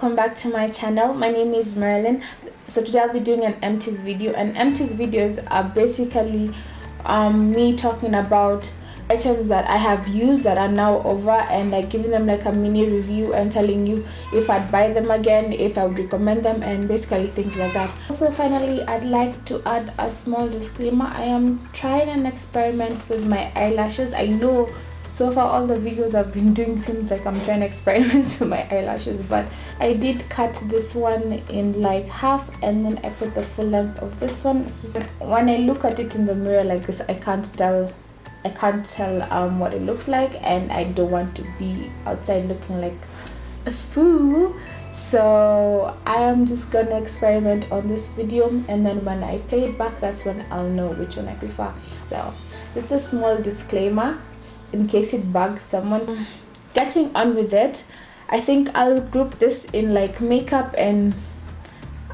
welcome back to my channel. My name is Marilyn. So today I'll be doing an empties video, and empties videos are basically me talking about items that I have used that are now over, and like giving them like a mini review and telling you if I'd buy them again, if I would recommend them, and basically things like that. Also, finally, I'd like to add a small disclaimer. I am trying an experiment with my eyelashes. I know so far all the videos I've been doing seems like I'm trying experiments with my eyelashes, but I did cut this one in like half, and then I put the full length of this one. So when I look at it in the mirror like this, I can't tell what it looks like, and I don't want to be outside looking like a fool. So I am just gonna experiment on this video, and then when I play it back, that's when I'll know which one I prefer. So this is a small disclaimer in case it bugs someone. Getting on with it, I think I'll group this in like makeup and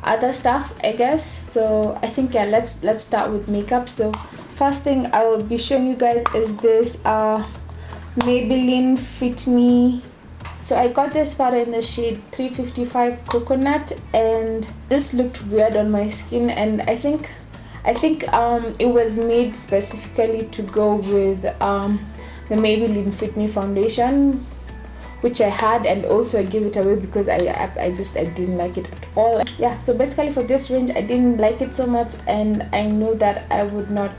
other stuff, I guess. So I think, yeah, let's start with makeup. So first thing I will be showing you guys is this Maybelline Fit Me. So I got this powder in the shade 355 Coconut, and this looked weird on my skin, and I think it was made specifically to go with the Maybelline Fit Me foundation, which I had, and also I gave it away because I didn't like it at all. Yeah, so basically for this range I didn't like it so much, and I know that I would not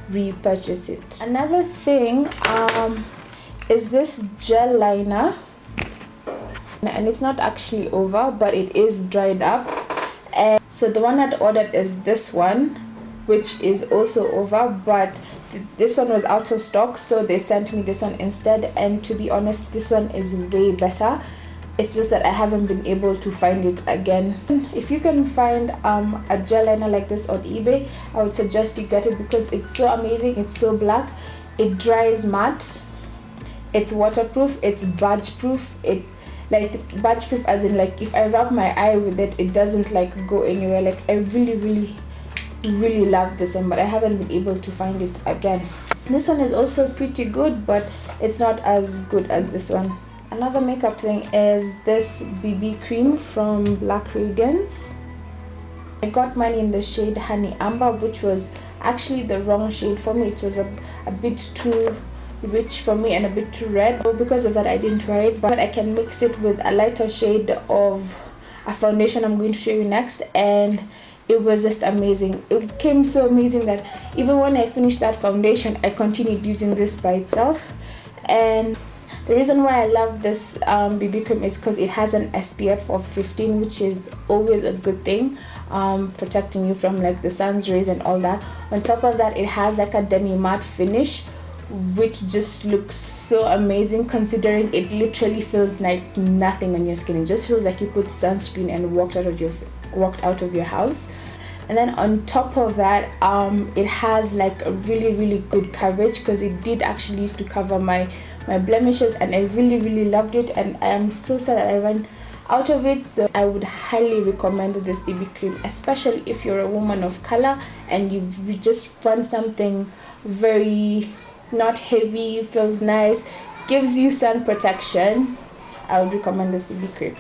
repurchase it. Another thing is this gel liner, and it's not actually over, but it is dried up. And so the one I'd ordered is this one, which is also over, but this one was out of stock, so they sent me this one instead, and to be honest, this one is way better. It's just that I haven't been able to find it again. If you can find a gel liner like this on eBay, I would suggest you get it because it's so amazing. It's so black, it dries matte, it's waterproof, it's badge proof. It like badge proof as in like if I rub my eye with it, it doesn't like go anywhere. Like I really love this one, but I haven't been able to find it again. This one is also pretty good, but it's not as good as this one. Another makeup thing is this BB cream from Black Radiance. I got mine in the shade Honey Amber, which was actually the wrong shade for me. It was a bit too rich for me and a bit too red, so because of that I didn't wear it, but I can mix it with a lighter shade of a foundation I'm going to show you next, and it was just amazing. It came so amazing that even when I finished that foundation, I continued using this by itself. And the reason why I love this BB cream is because it has an SPF of 15, which is always a good thing, protecting you from like the sun's rays and all that. On top of that, it has like a demi matte finish, which just looks so amazing, considering it literally feels like nothing on your skin. It just feels like you put sunscreen and walked out of your house. And then on top of that, it has like a really good coverage, because it did actually used to cover my blemishes, and I really loved it, and I am so sad that I ran out of it. So I would highly recommend this BB cream, especially if you're a woman of color and you just want something very not heavy, feels nice, gives you sun protection. I would recommend this BB cream.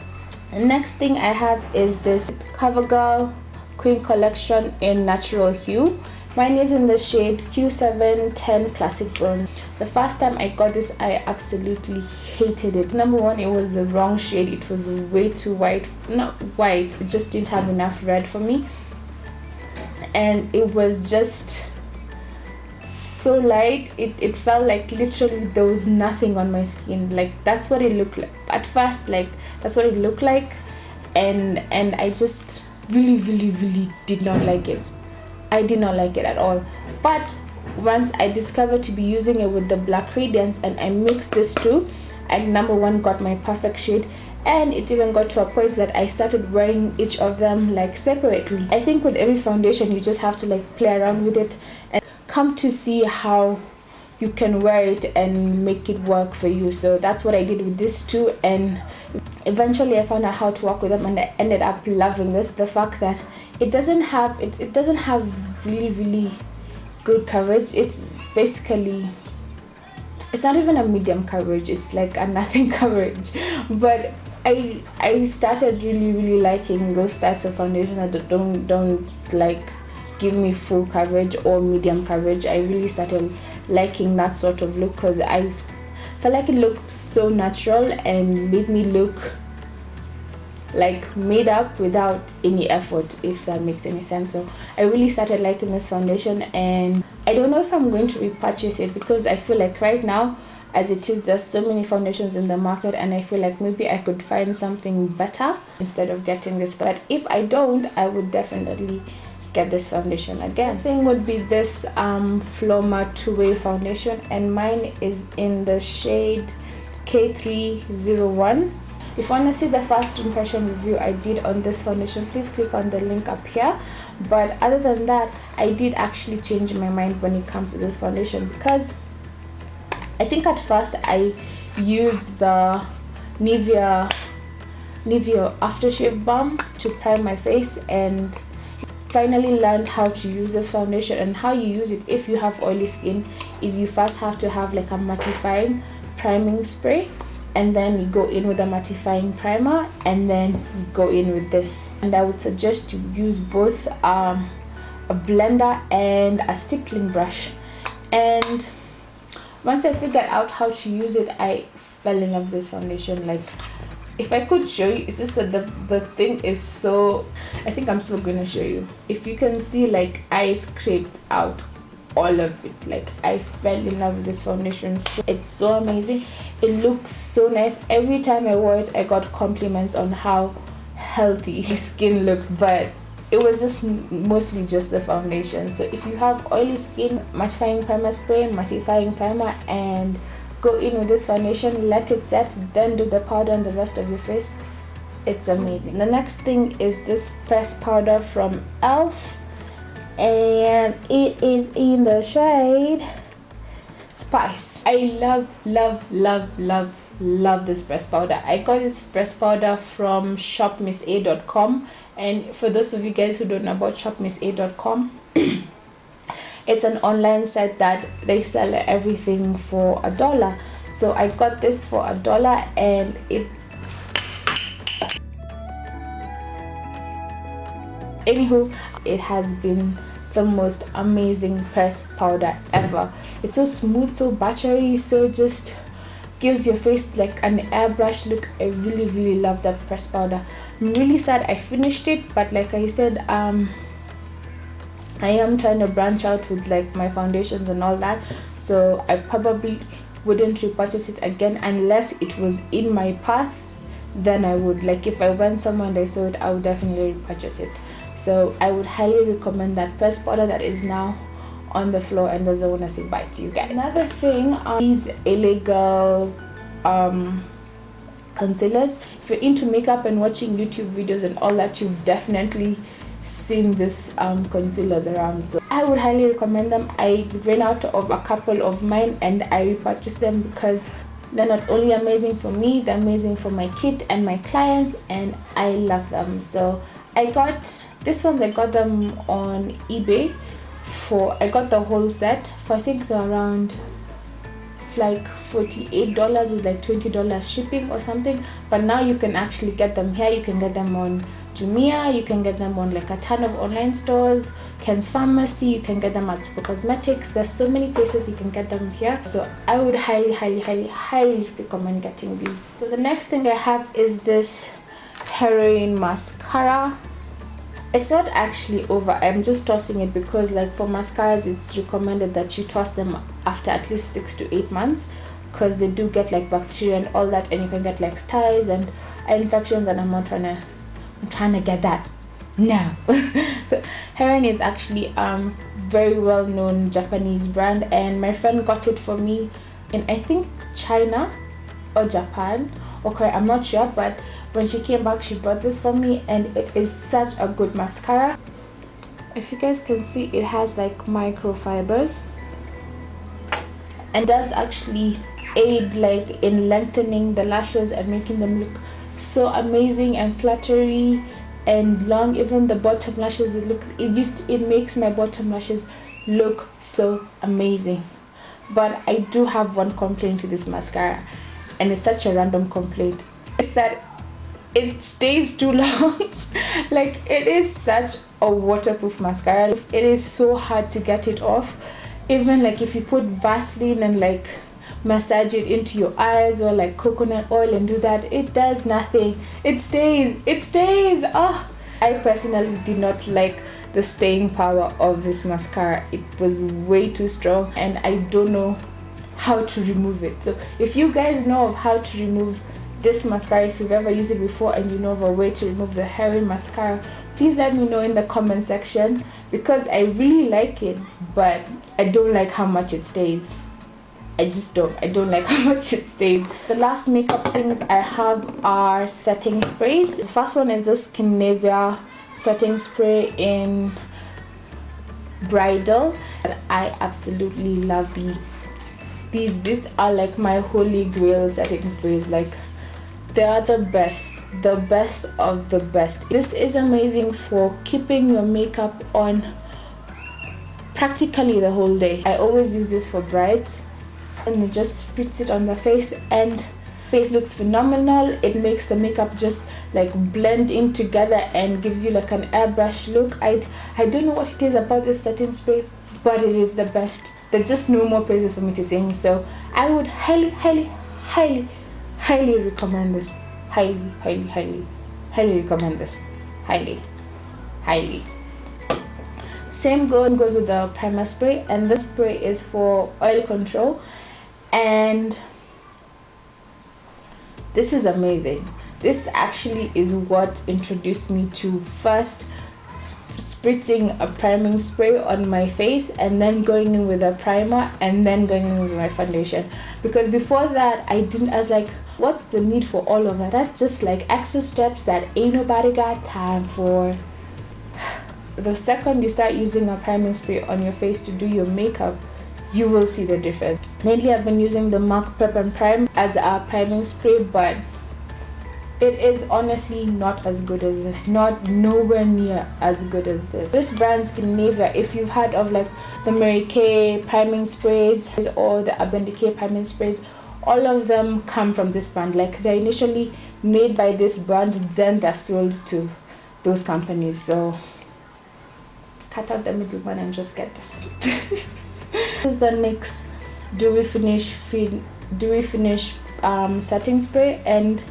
The next thing I have is this CoverGirl Queen Collection in Natural Hue. Mine is in the shade Q710 Classic Brown. The first time I got this, I absolutely hated it. Number one, it was the wrong shade. It was way too white. Not white, it just didn't have enough red for me, and it was just so light. It felt like literally there was nothing on my skin. Like that's what it looked like at first. Like that's what it looked like, and I just really did not like it. I did not like it at all. But once I discovered to be using it with the Black Radiance, and I mixed this two, I number one got my perfect shade, and it even got to a point that I started wearing each of them like separately. I think with every foundation you just have to like play around with it and come to see how you can wear it and make it work for you. So that's what I did with this two, and eventually I found out how to work with them, and I ended up loving this. The fact that it doesn't have really good coverage. It's basically, it's not even a medium coverage, it's like a nothing coverage, but I started really liking those types of foundation that don't like give me full coverage or medium coverage. I really started liking that sort of look because I felt like it looked so natural and made me look like made up without any effort, if that makes any sense. So I really started liking this foundation, and I don't know if I'm going to repurchase it because I feel like right now as it is, there's so many foundations in the market, and I feel like maybe I could find something better instead of getting this. But if I don't, I would definitely get this foundation again. The thing would be this Flormar two-way foundation, and mine is in the shade K301. If you want to see the first impression review I did on this foundation, please click on the link up here. But other than that, I did actually change my mind when it comes to this foundation, because I think at first I used the Nivea aftershave balm to prime my face, and finally learned how to use the foundation. And how you use it if you have oily skin is you first have to have like a mattifying priming spray, and then you go in with a mattifying primer, and then you go in with this. And I would suggest you use both a blender and a stippling brush. And once I figured out how to use it, I fell in love with this foundation. Like, if I could show you, it's just that the thing is so, I think I'm still gonna show you. If you can see, like, I scraped out all of it. Like, I fell in love with this foundation. It's so amazing. It looks so nice. Every time I wore it, I got compliments on how healthy my skin looked, but it was just mostly just the foundation. So if you have oily skin, mattifying primer spray, mattifying primer, and go in with this foundation, let it set, then do the powder on the rest of your face. It's amazing. The next thing is this pressed powder from E.L.F, and it is in the shade Spice. I love this pressed powder. I got this pressed powder from shopmissa.com, and for those of you guys who don't know about shopmissa.com, it's an online site that they sell everything for $1. So I got this for $1, and it has been the most amazing pressed powder ever. It's so smooth, so buttery, so just gives your face like an airbrush look. I really love that pressed powder. I'm really sad I finished it, but like I said, I am trying to branch out with like my foundations and all that, so I probably wouldn't repurchase it again unless it was in my path. Then I would, like, if I went somewhere and I saw it, I would definitely repurchase it. So I would highly recommend that pressed powder that is now on the floor and doesn't want to say bye to you guys. Another thing, these illegal concealers. If you're into makeup and watching YouTube videos and all that, you've definitely seen this concealers around, so I would highly recommend them. I ran out of a couple of mine and I repurchased them because they're not only amazing for me, they're amazing for my kit and my clients, and I love them. So I got this ones, I got them on eBay for, I got the whole set for, I think they're around like $48 with like $20 shipping or something. But now you can actually get them here. You can get them on Jumia, you can get them on like a ton of online stores, Ken's Pharmacy, you can get them at Super Cosmetics. There's so many places you can get them here, so I would highly recommend getting these. So the next thing I have is this Heroine mascara. It's not actually over, I'm just tossing it because like for mascaras it's recommended that you toss them after at least 6 to 8 months because they do get like bacteria and all that, and you can get like styes and eye infections, and I'm trying to get that now. So Heroine is actually very well known Japanese brand, and my friend got it for me in, I think, China or Japan, okay, I'm not sure, but when she came back she bought this for me, and it is such a good mascara. If you guys can see, it has like microfibers and does actually aid like in lengthening the lashes and making them look so amazing and fluttery and long. Even the bottom lashes, it makes my bottom lashes look so amazing. But I do have one complaint to this mascara, and it's such a random complaint. It's that it stays too long. Like, it is such a waterproof mascara. It is so hard to get it off. Even like if you put Vaseline and like massage it into your eyes, or like coconut oil and do that, it does nothing. It stays. Oh, I personally did not like the staying power of this mascara. It was way too strong, and I don't know how to remove it. So if you guys know of how to remove this mascara, if you've ever used it before and you know of a way to remove the Heroine mascara, please let me know in the comment section, because I really like it, but I don't like how much it stays. I don't like how much it stays. The last makeup things I have are setting sprays. The first one is the Skindinavia setting spray in Bridal, and I absolutely love these. These are like my holy grail setting sprays. Like, they are the best of the best. This is amazing for keeping your makeup on practically the whole day. I always use this for brides, and it just spritz it on the face, and face looks phenomenal. It makes the makeup just like blend in together and gives you like an airbrush look. I don't know what it is about this setting spray, but it is the best. There's just no more praises for me to sing. So I would highly recommend this. Highly recommend this. Highly. Same goes with the primer spray, and this spray is for oil control, and this is amazing. This actually is what introduced me to first spritzing a priming spray on my face, and then going in with a primer, and then going in with my foundation. Because before that, I was like, what's the need for all of that? That's just like extra steps that ain't nobody got time for. The second you start using a priming spray on your face to do your makeup, you will see the difference. Lately, I've been using the MAC Prep and Prime as a priming spray, but it is honestly not as good as this. Nowhere near as good as this. This brand Skindinavia, if you've heard of like the Mary Kay priming sprays or the Urban Decay priming sprays, all of them come from this brand. Like, they're initially made by this brand, then they're sold to those companies. So cut out the middleman and just get this. This is the NYX Dewy Finish setting spray, and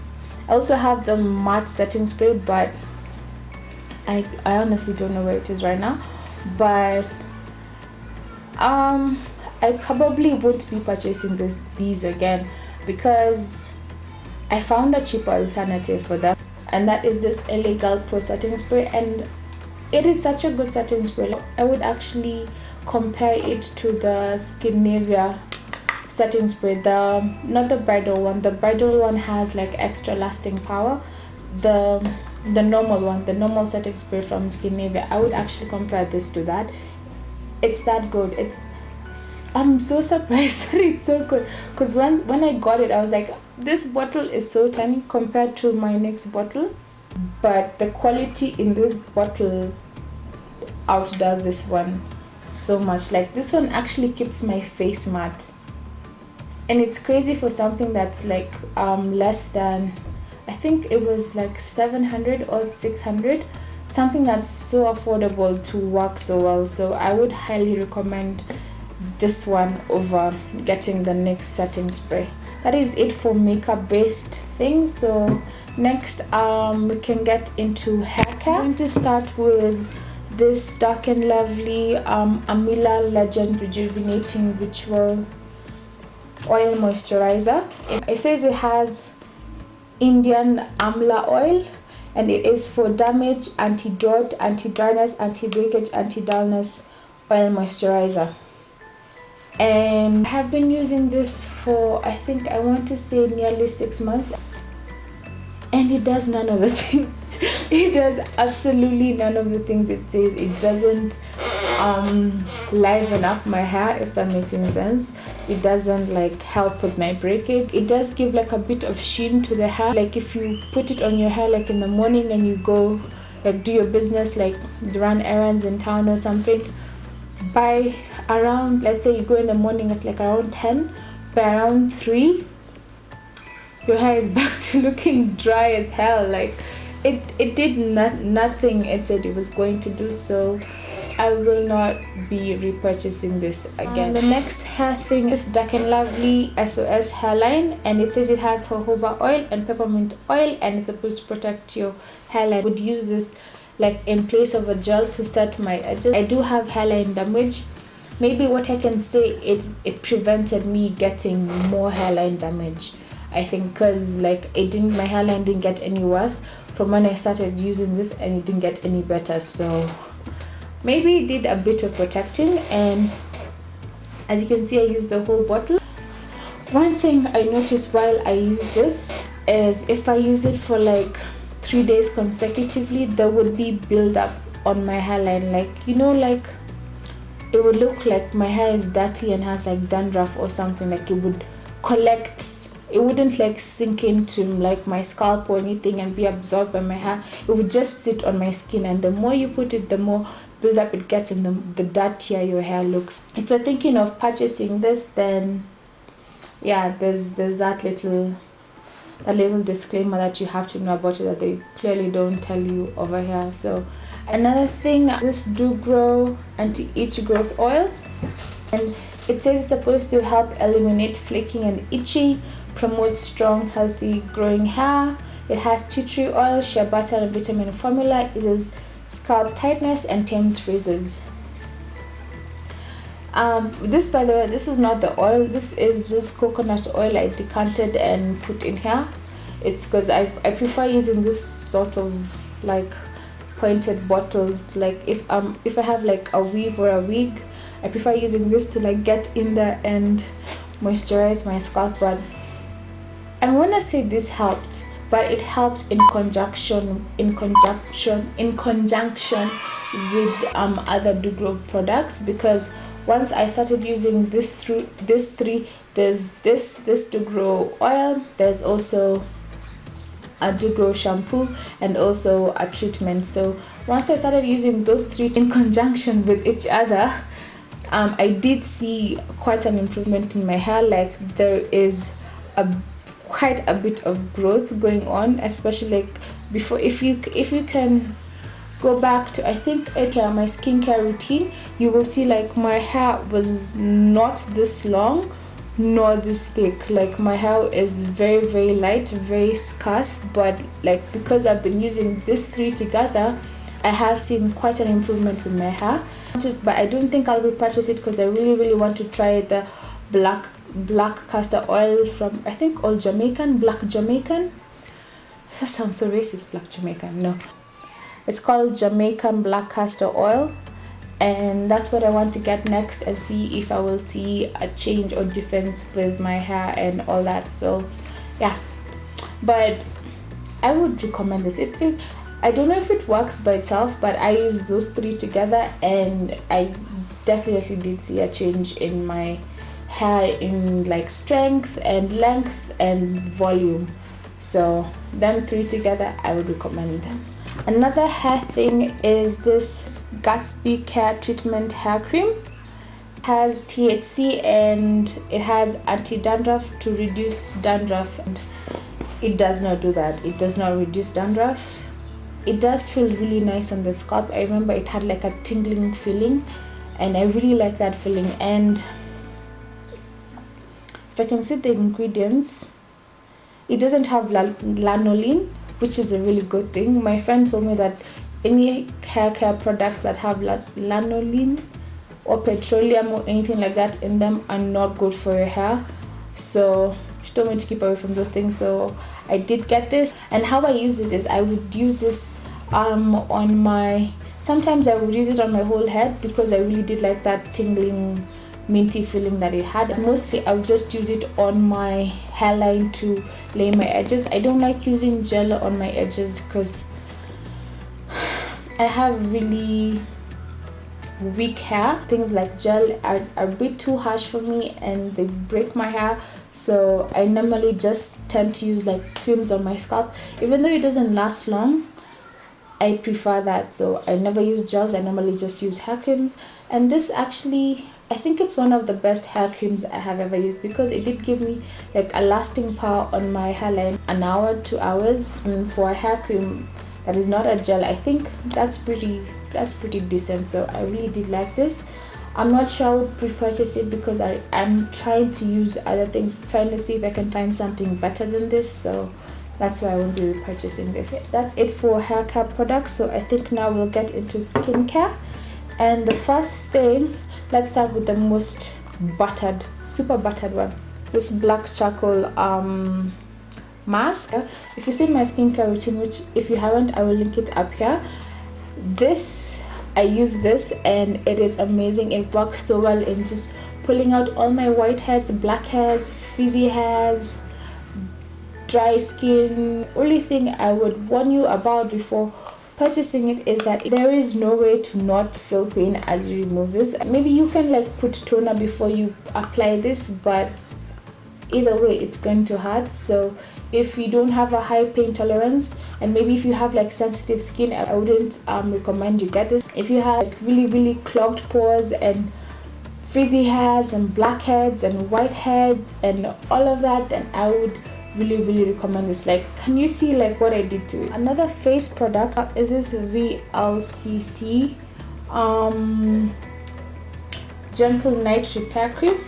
I also have the matte setting spray, but I honestly don't know where it is right now. But I probably won't be purchasing these again, because I found a cheaper alternative for them, and that is this Illegal Pro setting spray, and it is such a good setting spray. I would actually compare it to the Skindinavia setting spray, not the bridal one. The bridal one has like extra lasting power. The normal one, the normal setting spray from Skindinavia, I would actually compare this to that. It's that good. I'm so surprised that it's so good, because when I got it, I was like, this bottle is so tiny compared to my next bottle, but the quality in this bottle outdoes this one so much. Like, this one actually keeps my face matte, and it's crazy for something that's like less than, I think it was like 700 or 600, something that's so affordable to work so well. So I would highly recommend this one over getting the NYX setting spray. That is it for makeup based things. So next we can get into hair care. I'm going to start with this Dark and Lovely Amla Legend Rejuvenating Ritual Oil Moisturizer. It says it has Indian Amla oil, and it is for damage, anti-dot, anti-dryness, anti-breakage, anti-dullness oil moisturizer. And I have been using this for, I think, I want to say nearly 6 months, and it does none of the things. It does absolutely none of the things it says. It doesn't liven up my hair, if that makes any sense. It doesn't like help with my breakage. It does give like a bit of sheen to the hair. Like, if you put it on your hair like in the morning and you go like do your business, like run errands in town or something, by around, let's say you go in the morning at like around 10, by around 3 your hair is back to looking dry as hell. Like it did nothing it said it was going to do. So I will not be repurchasing this again. The next hair thing is Dark and Lovely S.O.S hairline, and it says it has jojoba oil and peppermint oil, and it's supposed to protect your hairline. I would use this like in place of a gel to set my edges. I do have hairline damage. Maybe what I can say is it prevented me getting more hairline damage, I think, because like my hairline didn't get any worse from when I started using this, and it didn't get any better. So maybe it did a bit of protecting, and as you can see, I used the whole bottle. One thing I noticed while I use this is if I use it for like 3 days consecutively, there would be build-up on my hairline. Like, you know, like it would look like my hair is dirty and has like dandruff or something. Like it would collect, it wouldn't like sink into like my scalp or anything and be absorbed by my hair. It would just sit on my skin, and the more you put it, the more build up it gets, and the dirtier your hair looks. If you're thinking of purchasing this, then yeah, there's that little disclaimer that you have to know about it, that they clearly don't tell you over here. So another thing, this Do Grow anti-itch growth oil, and it says it's supposed to help eliminate flaking and itchy, promote strong healthy growing hair. It has tea tree oil, shea butter, and vitamin formula. It is scalp tightness and tames frizzes. This, by the way, this is not the oil. This is just coconut oil I decanted and put in here. It's because I prefer using this sort of like pointed bottles to, like, if I have like a weave or a wig, I prefer using this to like get in there and moisturize my scalp. But I want to say this helped, but it helped in conjunction with other Do Grow products, because once I started using this three, there's this Do Grow oil, there's also a Do Grow shampoo, and also a treatment. So once I started using those three in conjunction with each other, I did see quite an improvement in my hair. Like there is quite a bit of growth going on, especially like before. If you can go back to, I think, okay, my skincare routine, you will see like my hair was not this long nor this thick. Like my hair is very, very light, very scarce, but like because I've been using these three together, I have seen quite an improvement with my hair. But I don't think I'll repurchase it because I really want to try the black castor oil from, I think, Old Jamaican, Black Jamaican. That sounds so racist, Black Jamaican. No, it's called Jamaican black castor oil, and that's what I want to get next and see if I will see a change or difference with my hair and all that. So yeah, but I would recommend this. I don't know if it works by itself, but I use those three together and I definitely did see a change in my hair in like strength and length and volume. So them three together, I would recommend them. Another hair thing is this Gatsby Care Treatment Hair Cream. It has THC and it has anti-dandruff to reduce dandruff. And it does not do that. It does not reduce dandruff. It does feel really nice on the scalp. I remember it had like a tingling feeling, and I really like that feeling. And if I can see the ingredients, it doesn't have lanolin, which is a really good thing. My friend told me that any hair care products that have lanolin or petroleum or anything like that in them are not good for your hair. So she told me to keep away from those things. So I did get this, and how I use it is I would use this on my, sometimes I would use it on my whole head because I really did like that tingling minty feeling that it had. Mostly I would just use it on my hairline to lay my edges. I don't like using gel on my edges because I have really weak hair. Things like gel are a bit too harsh for me and they break my hair. So I normally just tend to use like creams on my scalp. Even though it doesn't last long, I prefer that. So I never use gels. I normally just use hair creams. And this actually, I think it's one of the best hair creams I have ever used, because it did give me like a lasting power on my hairline, an hour, 2 hours. And for a hair cream that is not a gel, I think that's pretty decent. So I really did like this. I'm not sure I would repurchase it because I'm trying to use other things, trying to see if I can find something better than this. So that's why I won't be repurchasing this. That's it for hair care products. So I think now we'll get into skincare. And the first thing, let's start with the most buttered, super buttered one. This black charcoal mask. If you see my skincare routine, which if you haven't, I will link it up here. I use this and it is amazing. It works so well in just pulling out all my whiteheads, blackheads, frizzy hairs, dry skin. Only thing I would warn you about before purchasing it is that there is no way to not feel pain as you remove this. Maybe you can like put toner before you apply this, but either way it's going to hurt. So if you don't have a high pain tolerance, and maybe if you have like sensitive skin, I wouldn't recommend you get this. If you have like really clogged pores and frizzy hairs and blackheads and whiteheads and all of that, then I would really recommend this. Like, can you see like what I did to it? Another face product is this Vlcc gentle night repair cream.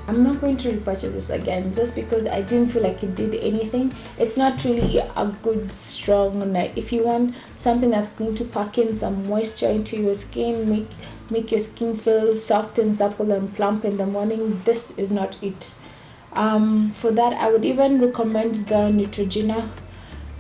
I'm not going to repurchase this again just because I didn't feel like it did anything. It's not really a good strong night. If you want something that's going to pack in some moisture into your skin, make your skin feel soft and supple and plump in the morning, this is not it. For that, I would even recommend the Neutrogena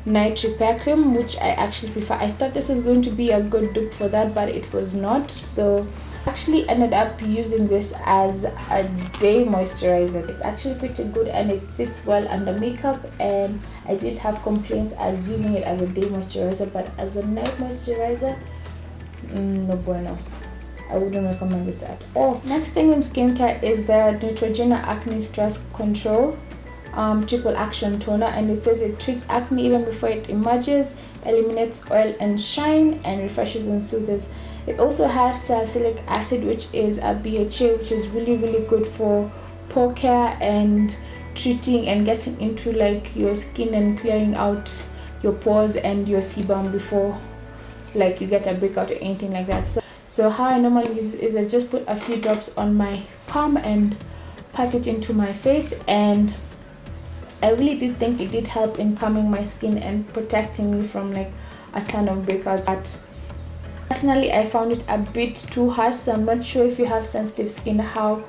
night repair cream, which I actually prefer. I thought this was going to be a good dupe for that, but it was not. So I actually ended up using this as a day moisturizer. It's actually pretty good and it sits well under makeup, and I did have complaints as using it as a day moisturizer, but as a night moisturizer, no bueno. I wouldn't recommend this at all. Next thing in skincare is the Neutrogena Acne Stress Control Triple Action Toner, and it says it treats acne even before it emerges, eliminates oil and shine, and refreshes and soothes. It also has salicylic acid, which is a BHA, which is really good for pore care and treating and getting into like your skin and clearing out your pores and your sebum before like you get a breakout or anything like that. So how I normally use it is I just put a few drops on my palm and pat it into my face, and I really did think it did help in calming my skin and protecting me from like a ton of breakouts. But personally, I found it a bit too harsh, so I'm not sure if you have sensitive skin how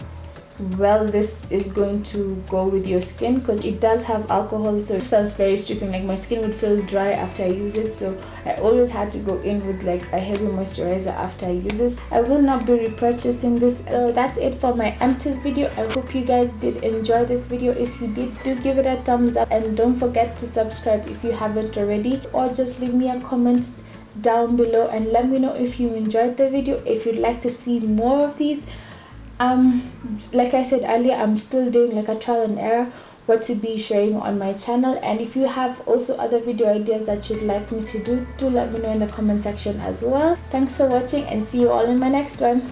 well this is going to go with your skin, because it does have alcohol, so it felt very stripping. Like my skin would feel dry after I use it, so I always had to go in with like a heavy moisturizer after I use this. I will not be repurchasing this. So that's it for my empties video. I hope you guys did enjoy this video. If you did, do give it a thumbs up, and don't forget to subscribe if you haven't already, or just leave me a comment down below and let me know if you enjoyed the video, if you'd like to see more of these. Like I said earlier, I'm still doing like a trial and error what to be sharing on my channel, and if you have also other video ideas that you'd like me to do let me know in the comment section as well. Thanks for watching, and see you all in my next one.